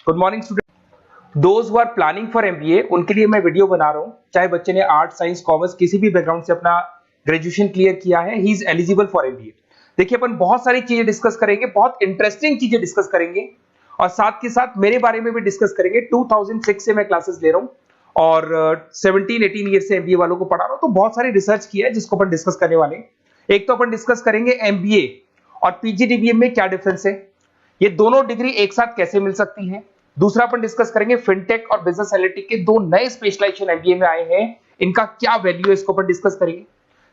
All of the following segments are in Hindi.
Good morning student. Those who are planning for MBA उनके लिए मैं वीडियो बना रहा हूं। चाहे बच्चे ने आर्ट, साइंस, कॉमर्स किसी भी बैकग्राउंड से अपना ग्रेजुएशन क्लियर किया है, he is eligible for MBA. देखिए अपन बहुत सारी चीजें डिस्कस करेंगे, बहुत इंटरेस्टिंग चीजें डिस्कस करेंगे और साथ के साथ मेरे बारे में भी डिस्कस करेंगे। 2006 से मैं क्लासेस ले रहा हूं और 17-18 ईयर से एमबीए वालों को पढ़ा रहा हूं, तो बहुत सारी रिसर्च की है जिसको अपन डिस्कस करने वाले हैं। एक तो अपन डिस्कस करेंगे एमबीए और पीजीडीबीएम में क्या डिफरेंस है, ये दोनों डिग्री एक साथ कैसे मिल सकती है। दूसरा अपन डिस्कस करेंगे फिनटेक और बिजनेस एनालिटिक के दो नए स्पेशलाइजेशन एमबीए में आए हैं, इनका क्या वैल्यू है, इसको अपन डिस्कस करेंगे।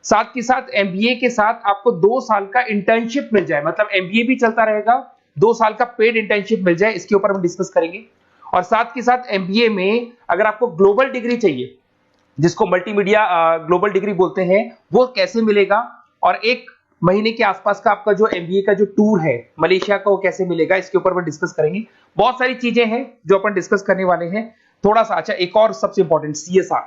साथ के साथ एमबीए के साथ आपको 2 साल का इंटर्नशिप मिल जाए, मतलब एमबीए भी चलता रहेगा, 2 साल का पेड इंटर्नशिप मिल जाए, इसके ऊपर हम डिस्कस करेंगे। और साथ के साथ एमबीए में अगर आपको ग्लोबल डिग्री चाहिए, जिसको मल्टीमीडिया ग्लोबल डिग्री बोलते हैं, वो कैसे मिलेगा, और 1 महीने के आसपास का आपका जो एमबीए का जो टूर है मलेशिया का, वो कैसे मिलेगा, इसके ऊपर अपन डिस्कस करेंगे। बहुत सारी चीजें हैं जो अपन डिस्कस करने वाले हैं। थोड़ा सा अच्छा, एक और सबसे important CSR,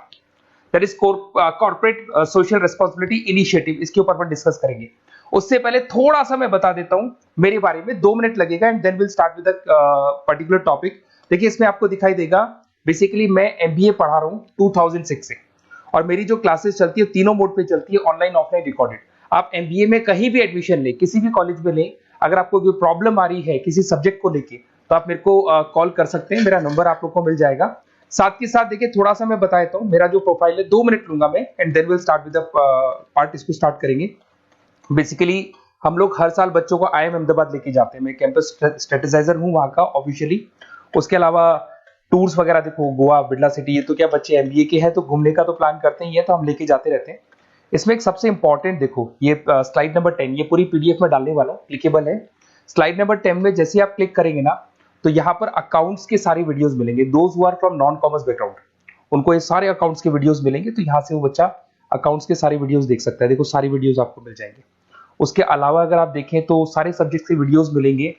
that is corporate social responsibility initiative, इसके ऊपर अपन डिस्कस करेंगे। उससे पहले थोड़ा सा मैं बता देता हूं मेरे बारे में, 2 मिनट लगेगा and then will start with particular topic. देखिए इसमें आपको दिखाई देगा, बेसिकली मैं एमबीए पढ़ा रहा हूं 2006 से और मेरी जो क्लासेस चलती है तीनों मोड पे चलती है, ऑनलाइन, ऑफलाइन, रिकॉर्डेड। आप एमबीए में कहीं भी एडमिशन लें, किसी भी कॉलेज में लें, अगर आपको कोई प्रॉब्लम आ रही है किसी सब्जेक्ट को लेके, तो आप मेरे को कॉल कर सकते हैं, मेरा नंबर आप लोग को मिल जाएगा। साथ के साथ देखिए थोड़ा सा मैं बता देता हूं, मेरा जो प्रोफाइल है 2 मिनट लूंगा मैं and then will start with the part, इसको स्टार्ट करेंगे। बेसिकली हम लोग हर साल बच्चों को आईएम अहमदाबाद लेके जाते हैं, मैं कैंपस स्ट्रेटेजाइजर हूं वहां का ऑफिशियली। उसके अलावा टूर्स वगैरह, देखो गोवा, बिरला सिटी, ये तो क्या बच्चे एमबीए के हैं तो घूमने का तो प्लान करते ही है, तो हम लेके जाते रहते हैं। इसमें एक सबसे इंपॉर्टेंट देखो, ये स्लाइड नंबर 10, ये पूरी पीडीएफ में डालने वाला हूं, क्लिकेबल है। स्लाइड नंबर 10 में जैसे आप क्लिक करेंगे ना, तो यहाँ पर अकाउंट्स के सारे वीडियोस मिलेंगे। Those who are from non commerce background, उनको ये सारे अकाउंट्स के वीडियोस मिलेंगे, तो यहाँ से वो बच्चा अकाउंट्स के सारे वीडियोस देख सकता है। देखो सारी वीडियोस आपको मिल जाएंगे। उसके अलावा अगर आप देखें तो सारे सब्जेक्ट के वीडियोस मिलेंगे,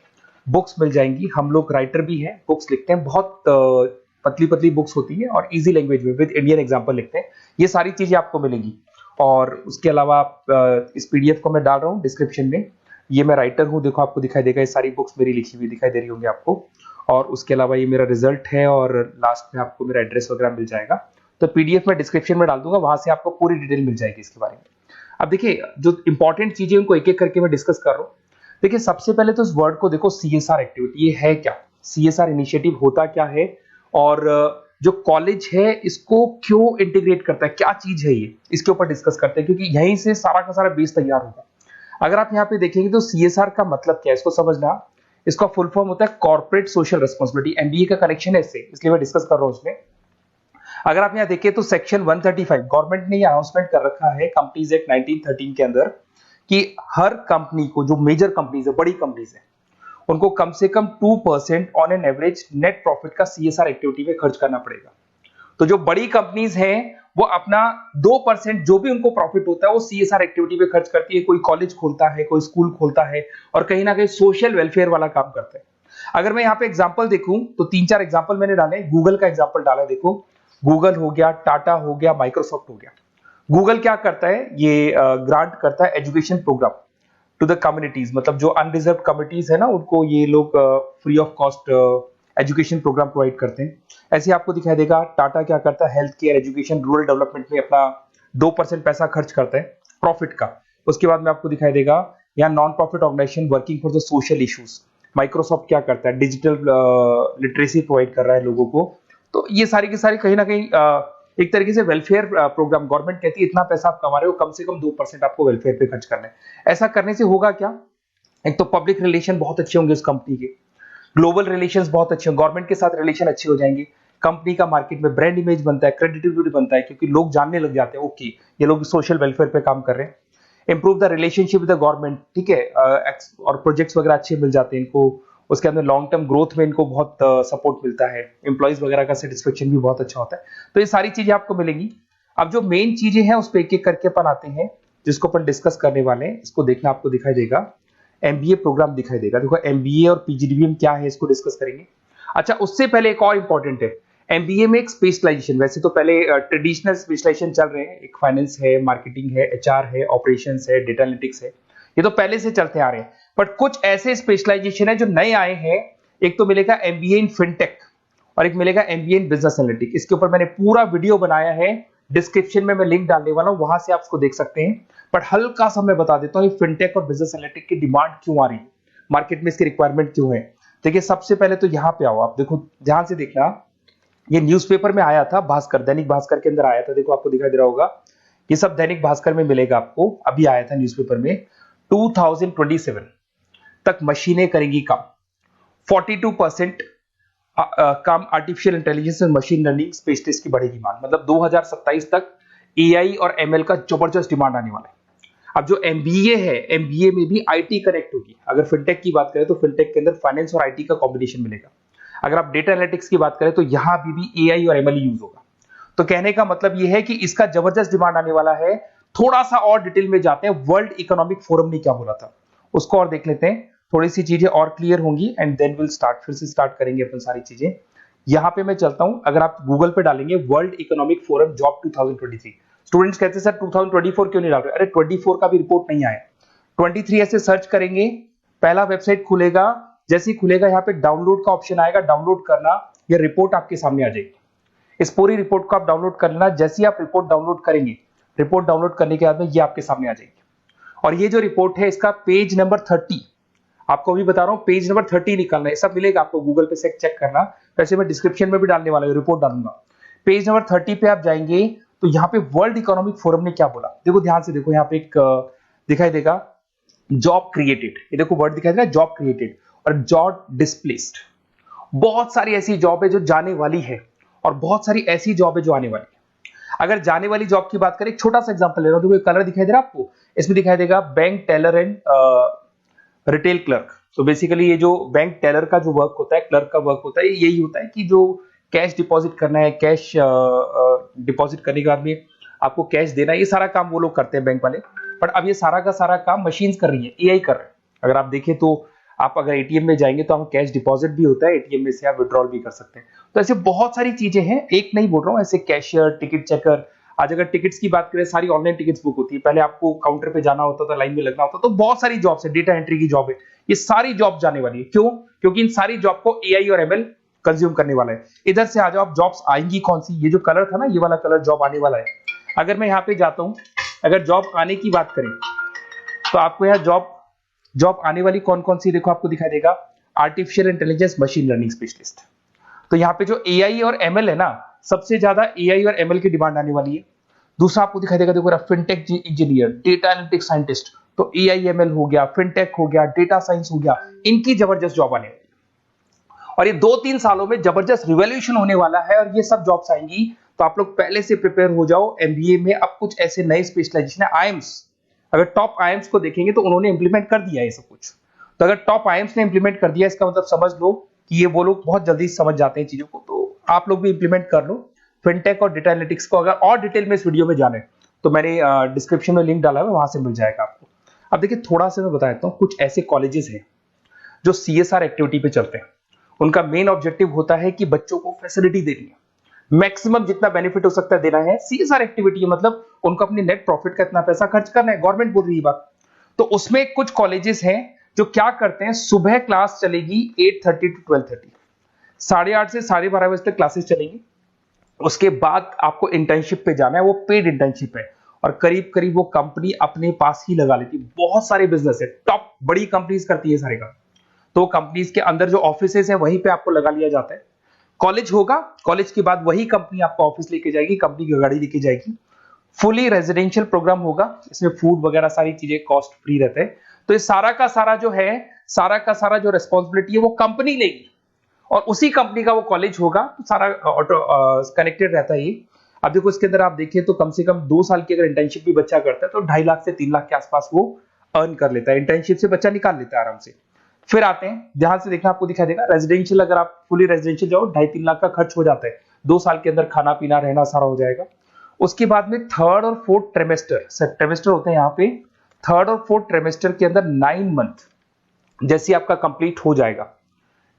बुक्स मिल जाएंगी। हम लोग राइटर भी हैं, बुक्स लिखते हैं, बहुत पतली पतली बुक्स होती है और इजी लैंग्वेज में विद इंडियन एग्जांपल लिखते हैं। ये सारी चीजें आपको मिलेंगी। और उसके अलावा इस पीडीएफ को मैं डाल रहा हूँ डिस्क्रिप्शन में, ये मैं राइटर हूँ, देखो आपको दिखाई देगा, ये सारी बुक्स मेरी लिखी हुई दिखाई दे रही होंगी आपको। और उसके अलावा ये मेरा रिजल्ट है और लास्ट में आपको मेरा एड्रेस वगैरह मिल जाएगा। तो पीडीएफ में डिस्क्रिप्शन में डाल दूंगा, वहां से आपको पूरी डिटेल मिल जाएगी इसके बारे में। अब देखिए जो इंपॉर्टेंट चीजें उनको एक एक करके मैं डिस्कस कर रहा हूँ। देखिए सबसे पहले तो इस वर्ड को देखो, सीएसआर एक्टिविटी, ये है क्या, सीएसआर इनिशिएटिव होता क्या है, और जो कॉलेज है इसको क्यों इंटीग्रेट करता है, क्या चीज है ये, इसके ऊपर डिस्कस करते हैं, क्योंकि यहीं से सारा का सारा बेस तैयार होगा। अगर आप यहाँ पे देखेंगे तो सीएसआर का मतलब क्या है, इसको समझना। इसका फुल फॉर्म होता है कॉर्पोरेट सोशल रिस्पांसिबिलिटी। एमबीए का कनेक्शन है इससे, इसलिए मैं डिस्कस कर रहा हूँ उसमें। अगर आप यहाँ देखिए तो सेक्शन 135, गवर्नमेंट ने ये अनाउंसमेंट कर रखा है कंपनीज एक्ट 1913 के अंदर, कि हर कंपनी को, जो मेजर कंपनीज है, बड़ी कंपनीज है, उनको कम से कम 2% on an average net profit का सीएसआर एक्टिविटी में खर्च करना पड़ेगा। तो जो बड़ी कंपनीज हैं वो अपना 2% जो भी उनको प्रॉफिट होता है वो सीएसआर एक्टिविटी पे खर्च करती है। कोई कॉलेज खोलता है, कोई स्कूल खोलता है और कहीं ना कहीं सोशल वेलफेयर वाला काम करता है। अगर मैं यहाँ पे एग्जांपल देखूं तो 3-4 एग्जांपल मैंने डाले। गूगल का एग्जांपल डाला है, देखो गूगल हो गया, टाटा हो गया, माइक्रोसॉफ्ट हो गया। गूगल क्या करता है, ये ग्रांट करता है education program to the communities, मतलब जो अनरिजर्व कम्युनिटीज है ना, उनको ये लोग free of cost education program provide करते हैं। ऐसे आपको दिखाई देगा टाटा क्या करता है, health care, education, rural development में अपना 2% पैसा खर्च करता है प्रॉफिट का। उसके बाद में आपको दिखाई देगा यहाँ non profit organisation working for the social issues. Microsoft क्या करता है, डिजिटल लिटरेसी प्रोवाइड कर रहा है लोगों को। तो ये सारी की सारी कहीं ना कहीं एक तरीके से वेलफेयर प्रोग्राम। गवर्नमेंट कहती है इतना पैसा आप कमा रहे हो, कम से कम 2% आपको वेलफेयर पे खर्च करना है। ऐसा करने से होगा क्या, एक तो पब्लिक रिलेशन बहुत अच्छे होंगे उस कंपनी के, ग्लोबल रिलेशंस बहुत अच्छे होंगे, गवर्नमेंट के साथ रिलेशन अच्छे हो जाएंगे, कंपनी का मार्केट में ब्रांड इमेज बनता है, क्रेडिबिलिटी बनता है, क्योंकि लोग जानने लग जाते हैं ओके ये लोग सोशल वेलफेयर पे काम कर रहे हैं। Improve the relationship with the government, ठीक है, और प्रोजेक्ट्स वगैरह अच्छे मिल जाते हैं इनको। उसके अंदर लॉन्ग टर्म ग्रोथ में इनको बहुत सपोर्ट मिलता है, एम्प्लॉइज वगैरह का सेटिस्फेक्शन भी बहुत अच्छा होता है। तो ये सारी चीजें आपको मिलेंगी। अब जो मेन चीजें हैं उस पर एक एक करके अपन आते हैं, जिसको अपन डिस्कस करने वाले हैं। इसको देखना, आपको दिखाई देगा एमबीए प्रोग्राम दिखाई देगा। देखो एमबीए और पीजीडीबीएम क्या है, इसको डिस्कस करेंगे। अच्छा उससे पहले एक और इंपॉर्टेंट है, एमबीए में एक स्पेशलाइजेशन, वैसे तो पहले ट्रेडिशनल स्पेशलाइजेशन चल रहे हैं, एक फाइनेंस है, मार्केटिंग है, एचआर है, ऑपरेशंस है, डेटा एनालिटिक्स है, ये तो पहले से चलते आ रहे हैं। बट कुछ ऐसे स्पेशलाइजेशन है जो नए आए हैं। एक तो मिलेगा एमबीए इन फिनटेक, और एक मिलेगा एमबीए इन बिजनेस एनालिटिक्स। इसके ऊपर मैंने पूरा वीडियो बनाया है, डिस्क्रिप्शन में मैं लिंक डालने वाला हूं, वहां से आप उसको देख सकते हैं। बट हल्का सा मैं बता देता हूं ये फिनटेक और बिजनेस एनालिटिक्स की डिमांड क्यों आ रही है, मार्केट में इसकी रिक्वायरमेंट क्यों है। देखिए सबसे पहले तो यहाँ पे आओ, आप देखो ध्यान से देखना, ये न्यूज़पेपर में आया था, भास्कर, दैनिक भास्कर के अंदर आया था, देखो आपको दिखाई दे रहा होगा, ये सब दैनिक भास्कर में मिलेगा आपको, अभी आया था न्यूज़पेपर में। 2027 तक मशीनें करेंगी काम, 42% काम आर्टिफिशियल इंटेलिजेंस और मशीन लर्निंग स्पेशलिस्ट की बढ़ेगी मांग, मतलब 2027 तक एआई और एमएल का जबरदस्त डिमांड आने वाला है। अब जो एमबीए है, एमबीए में भी आईटी कनेक्ट होगी। अगर फिनटेक की बात करें तो फिनटेक के अंदर फाइनेंस और आईटी का कॉम्बिनेशन मिलेगा। अगर आप डेटा एनालिटिक्स की बात करें तो यहां भी एआई और एमएल यूज होगा। तो कहने का मतलब यह है कि इसका जबरदस्त डिमांड आने वाला है। थोड़ा सा और डिटेल में जाते हैं, वर्ल्ड इकोनॉमिक फोरम ने क्या बोला था उसको और देख लेते हैं, थोड़ी सी चीजें और क्लियर होंगी एंड देन विल स्टार्ट, फिर से स्टार्ट करेंगे अपन सारी चीजें। यहां पे मैं चलता हूं, अगर आप गूगल पे डालेंगे world economic forum job 2023, students कहते हैं सर 2024 क्यों नहीं डाल रहे, अरे 24 का भी रिपोर्ट नहीं आया, 23 ऐसे सर्च करेंगे, पहला वेबसाइट खुलेगा, जैसे ही खुलेगा यहाँ पे डाउनलोड का ऑप्शन आएगा, डाउनलोड करना, ये रिपोर्ट आपके सामने आ जाएगी। इस पूरी रिपोर्ट को आप डाउनलोड कर लेना, जैसे ही आप रिपोर्ट डाउनलोड करेंगे, रिपोर्ट डाउनलोड करने के बाद में ये आपके सामने आ जाएगी। और ये जो रिपोर्ट है इसका पेज नंबर 30, आपको भी बता रहा हूं पेज नंबर 30 निकालना है, सब मिलेगा आपको गूगल पे से चेक करना, वैसे मैं डिस्क्रिप्शन में भी डालने वाला हूं, रिपोर्ट डालूंगा। पेज नंबर 30 पे आप जाएंगे तो यहाँ पे वर्ल्ड इकोनॉमिक फोरम ने क्या बोला, देखो ध्यान से देखो, यहाँ पे एक दिखाई देगा जॉब क्रिएटेड, ये देखो वर्ड दिखाई दे रहा है जॉब क्रिएटेड और जॉब डिस्प्लेस्ड। बहुत सारी ऐसी जॉब है जो जाने वाली है और बहुत सारी ऐसी जॉब है जो आने वाली है। अगर जाने वाली जॉब की बात करें, एक छोटा सा एग्जांपल ले रहा हूं, देखो कलर दिखाई दे रहा है आपको, इसमें दिखाई देगा bank teller and retail clerk. तो बेसिकली ये जो बैंक टेलर का जो वर्क होता है, क्लर्क का वर्क होता है, यही होता है कि जो कैश डिपॉजिट करना है, कैश डिपॉजिट करने के बाद में आपको कैश देना है, ये सारा काम वो लोग करते हैं बैंक वाले। बट अब ये सारा का सारा काम मशीन्स कर रही है, एआई कर रहे हैं। अगर आप देखें तो आप अगर एटीएम में जाएंगे तो आपको कैश डिपॉजिट भी होता है, एटीएम में से आप विड्रॉल भी कर सकते हैं। तो ऐसे बहुत सारी चीजें हैं, एक नहीं बोल रहा हूँ, ऐसे कैशियर, टिकट चेकर, आज अगर टिकट्स की बात करें सारी ऑनलाइन टिकट्स बुक होती है, पहले आपको काउंटर पे जाना होता था, लाइन में लगना होता, तो बहुत सारी जॉब्स है, डेटा एंट्री की जॉब है, ये सारी जॉब जाने वाली है। क्यों? क्योंकि इन सारी जॉब को एआई और एमएल कंज्यूम करने वाला है। इधर से आ जाओ, आप जॉब्स आएंगी कौन सी, ये जो कलर था ना, ये वाला कलर जॉब आने वाला है। अगर मैं यहाँ पे जाता हूँ, अगर जॉब आने की बात करें तो आपको यहाँ जॉब आने वाली कौन कौन सी, देखो आपको दिखाई देगा artificial intelligence machine learning specialist. तो यहाँ पे जो एआई और एमएल है ना, सबसे ज्यादा एआई और एमएल की डिमांड आने वाली है। दूसरा आपको दिखाई देगा, देखो fintech engineer, data analytics scientist, तो एआई एमएल हो गया, फिनटेक हो गया, डेटा साइंस हो गया, इनकी जबरदस्त जॉब आने वाली है। और ये 2-3 सालों में जबरदस्त रिवॉल्यूशन होने वाला है और ये सब जॉब्स आएंगी। तो आप लोग पहले से प्रिपेयर हो जाओ। एमबीए में अब कुछ ऐसे नए स्पेशलाइजेशन है, आईएम्स, अगर टॉप आईएम्स को देखेंगे तो उन्होंने इंप्लीमेंट कर दिया है ये सब कुछ। तो अगर टॉप आईएम्स ने इंप्लीमेंट कर दिया, इसका मतलब समझ लो कि ये वो लोग बहुत जल्दी समझ जाते हैं चीजों को, तो आप लोग भी इंप्लीमेंट कर लो फिनटेक और डेटा एनालिटिक्स को। अगर और डिटेल में इस वीडियो में जाने तो मैंने डिस्क्रिप्शन में लिंक डाला है, वहां से मिल जाएगा आपको। अब देखिए थोड़ा सा मैं बता देता हूँ, कुछ ऐसे कॉलेजेस हैं जो सीएसआर एक्टिविटी पे चलते हैं। उनका मेन ऑब्जेक्टिव होता है कि बच्चों को फैसिलिटी देनी है, मैक्सिमम जितना बेनिफिट हो सकता है देना है। सीएसआर एक्टिविटी मतलब उनको अपने नेट प्रॉफिट का इतना पैसा खर्च करना है, गवर्नमेंट बोल रही है बात। तो उसमें कुछ कॉलेजेस हैं जो क्या करते हैं, सुबह क्लास चलेगी 8:30 to 12:30, 8:30 से 12:30 बजे तक क्लासेस चलेंगी। उसके बाद आपको इंटर्नशिप पे जाना है, वो पेड इंटर्नशिप है और करीब करीब वो कंपनी अपने पास ही लगा लेती है। बहुत सारे बिजनेस है, टॉप बड़ी कंपनीज करती है सारे काम। तो कंपनीज के अंदर जो ऑफिसेज है वहीं पे आपको लगा लिया जाता है। कॉलेज होगा, कॉलेज के बाद वही कंपनी आपको ऑफिस लेके जाएगी, कंपनी की गाड़ी लेके जाएगी। फुली रेजिडेंशियल प्रोग्राम होगा, इसमें फूड वगैरह सारी चीजें कॉस्ट फ्री रहते हैं। तो ये सारा का सारा जो है, सारा का सारा जो रेस्पॉन्सिबिलिटी है वो कंपनी लेगी और उसी कंपनी का वो कॉलेज होगा। तो सारा ऑटो कनेक्टेड रहता है ये। अब देखो इसके अंदर आप देखिए तो कम से कम 2 साल की अगर इंटर्नशिप भी बच्चा करता है तो 2.5 लाख से 3 लाख के आसपास वो अर्न कर लेता है, इंटर्नशिप से बच्चा निकाल लेता है आराम से। फिर आते हैं, ध्यान से देखना, आपको दिखाई देगा रेजिडेंशियल, अगर आप फुली रेजिडेंशियल जाओ 2.5-3 लाख का खर्च हो जाता है, 2 साल के अंदर खाना पीना रहना सारा हो जाएगा। उसके बाद में 3rd और 4th ट्रेमेस्टर होते हैं यहाँ पे। 3rd और 4th ट्रेमेस्टर के अंदर 9 मंथ जैसे आपका कंप्लीट हो जाएगा,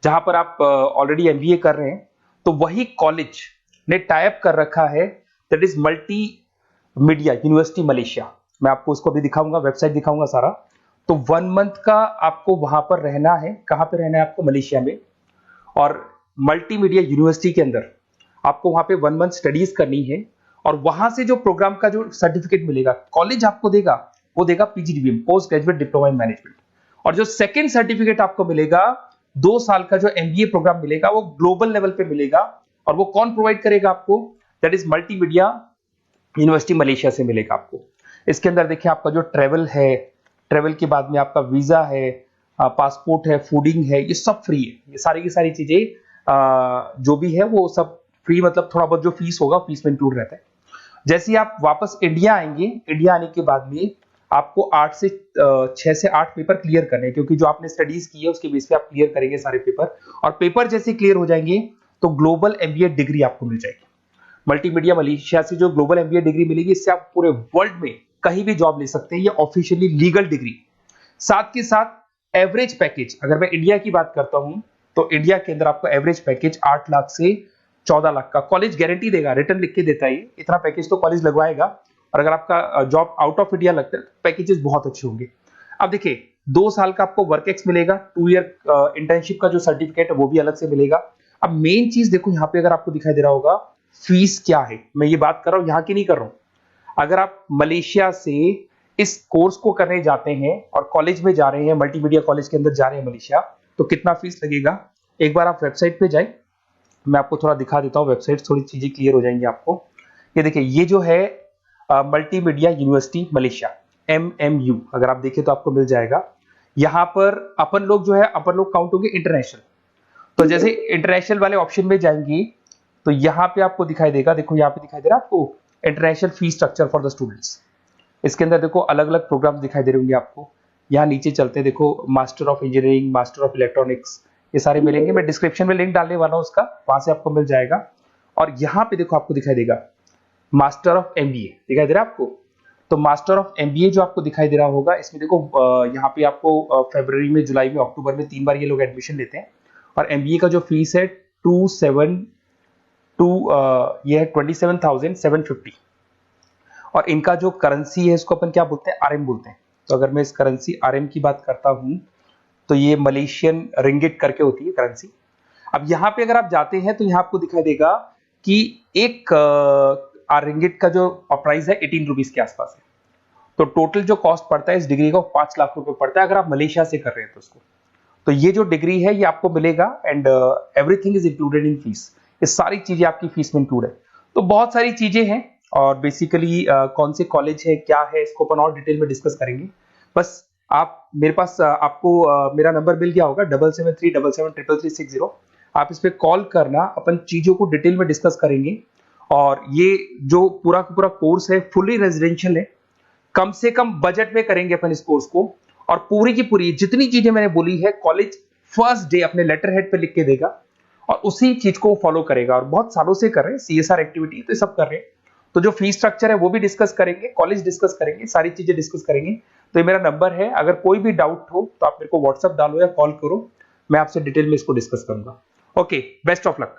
जहां पर आप ऑलरेडी एमबीए कर रहे हैं, तो वही कॉलेज ने टाइप कर रखा है, that is multi media university Malaysia. मैं आपको उसको भी दिखाऊंगा, वेबसाइट दिखाऊंगा सारा। तो 1 मंथ का आपको वहां पर रहना है। कहां पे रहना है आपको? मलेशिया में। और मल्टीमीडिया यूनिवर्सिटी के अंदर आपको वहां पे 1 मंथ स्टडीज करनी है और वहां से जो प्रोग्राम का जो सर्टिफिकेट मिलेगा कॉलेज आपको देगा, वो देगा PGDBM, post graduate diploma in management. और जो सेकंड सर्टिफिकेट आपको मिलेगा 2 साल का जो एमबीए प्रोग्राम मिलेगा वो ग्लोबल लेवल पे मिलेगा। और वो कौन प्रोवाइड करेगा आपको? That is multimedia university Malaysia से मिलेगा आपको। इसके अंदर देखिए आपका जो ट्रेवल है, ट्रेवल के बाद में आपका वीजा है, पासपोर्ट है, फूडिंग है, ये सब फ्री है। ये सारी की सारी चीजें जो भी है वो सब फ्री, मतलब थोड़ा बहुत जो फीस होगा फीस में इंक्लूड रहता है। जैसे ही आप वापस इंडिया आएंगे, इंडिया आने के बाद में आपको 6 से 8 पेपर क्लियर करने हैं, क्योंकि जो आपने स्टडीज की है उसके बेस पे आप क्लियर करेंगे सारे पेपर। और पेपर जैसे क्लियर हो जाएंगे तो ग्लोबल एमबीए डिग्री आपको मिल जाएगी। मल्टीमीडिया मलेशिया से जो ग्लोबल एमबीए डिग्री मिलेगी, इससे आप पूरे वर्ल्ड में कहीं भी जॉब ले सकते हैं। ये ऑफिशियली लीगल डिग्री। साथ के साथ एवरेज पैकेज, अगर मैं इंडिया की बात करता हूं तो इंडिया के अंदर आपको एवरेज पैकेज 8 लाख से 14 लाख का कॉलेज गारंटी देगा, रिटर्न लिख के देता है। इतना पैकेज तो कॉलेज लगवाएगा। और अगर आपका जॉब आउट ऑफ इंडिया लगता है तो पैकेजेस बहुत अच्छे होंगे। अब देखिए 2 साल का आपको वर्क एक्स मिलेगा, 2 ईयर इंटर्नशिप का जो सर्टिफिकेट है वो भी अलग से मिलेगा। अब मेन चीज देखो यहाँ पे, अगर आपको दिखाई दे रहा होगा फीस क्या है, मैं ये बात कर रहा हूं यहाँ की नहीं कर रहा हूं। अगर आप मलेशिया से इस कोर्स को करने जाते हैं और कॉलेज में जा रहे हैं, मल्टीमीडिया कॉलेज के अंदर जा रहे हैं मलेशिया, तो कितना फीस लगेगा? एक बार आप वेबसाइट पे जाए, मैं आपको थोड़ा दिखा देता हूँ वेबसाइट, थोड़ी चीजें क्लियर हो जाएंगी आपको। ये देखिए, ये जो है मल्टीमीडिया यूनिवर्सिटी मलेशिया, MMU, अगर आप देखें तो आपको मिल जाएगा। यहाँ पर अपन लोग जो है, अपन लोग काउंट होंगे इंटरनेशनल। तो जैसे इंटरनेशनल वाले ऑप्शन में जाएंगे तो यहाँ पे आपको दिखाई देगा, देखो यहाँ पे दिखाई दे रहा है आपको international fee structure for the students. इसके अंदर देखो अलग अलग प्रोग्राम दिखाई दे रहे होंगे आपको। यहाँ नीचे चलते हैं, देखो master of engineering, master of electronics, ये सारे मिलेंगे। मैं डिस्क्रिप्शन में लिंक डालने वाला हूँ उसका, वहां से आपको मिल जाएगा। और यहाँ पे देखो आपको दिखाई देगा मास्टर ऑफ एमबीए, दिखाई दे रहा है आपको। तो मास्टर ऑफ एमबीए जो आपको दिखाई दे रहा होगा, इसमें देखो यहाँ पे आपको फरवरी में, जुलाई में, अक्टूबर में 3 बार ये लोग एडमिशन लेते हैं। और एमबीए का जो फीस है 27,750। और इनका जो करेंसी है इसको अपन क्या बोलते हैं? RM बोलते हैं। तो अगर मैं इस करेंसी RM की बात करता हूं तो ये मलेशियन रिंगिट करके होती है करेंसी। अब यहाँ पे अगर आप जाते हैं तो यहाँ आपको दिखाई देगा कि एक रिंगिट का जो प्राइस है 18 रुपीज के आसपास है। तो टोटल जो कॉस्ट पड़ता है इस डिग्री का 5 लाख रुपए पड़ता है, अगर आप मलेशिया से कर रहे हैं तो उसको। तो ये जो डिग्री है ये आपको मिलेगा and everything is included in fees. ये सारी चीजें आपकी फीस में इंक्लूड है। तो बहुत सारी चीजें हैं और बेसिकली कौन से कॉलेज है, क्या है, इसको अपन और डिटेल में डिस्कस करेंगे। बस आप मेरे पास आपको मेरा नंबर मिल गया होगा 7737773360। आप इस पे कॉल करना, अपन चीजों को डिटेल में डिस्कस करेंगे। और ये जो पूरा का पूरा कोर्स है फुली रेजिडेंशियल है, कम से कम बजट में करेंगे अपन इस कोर्स को। और पूरी की पूरी जितनी चीजें मैंने बोली है कॉलेज फर्स्ट डे अपने लेटर हेड पे लिख के देगा और उसी चीज को फॉलो करेगा। और बहुत सालों से कर रहे हैं, CSR एक्टिविटी तो सब कर रहे हैं। तो जो फीस स्ट्रक्चर है वो भी डिस्कस करेंगे, कॉलेज डिस्कस करेंगे, सारी चीजें डिस्कस करेंगे। तो ये मेरा नंबर है, अगर कोई भी डाउट हो तो आप मेरे को व्हाट्सएप डालो या कॉल करो, मैं आपसे डिटेल में इसको डिस्कस करूंगा। Okay, best of luck.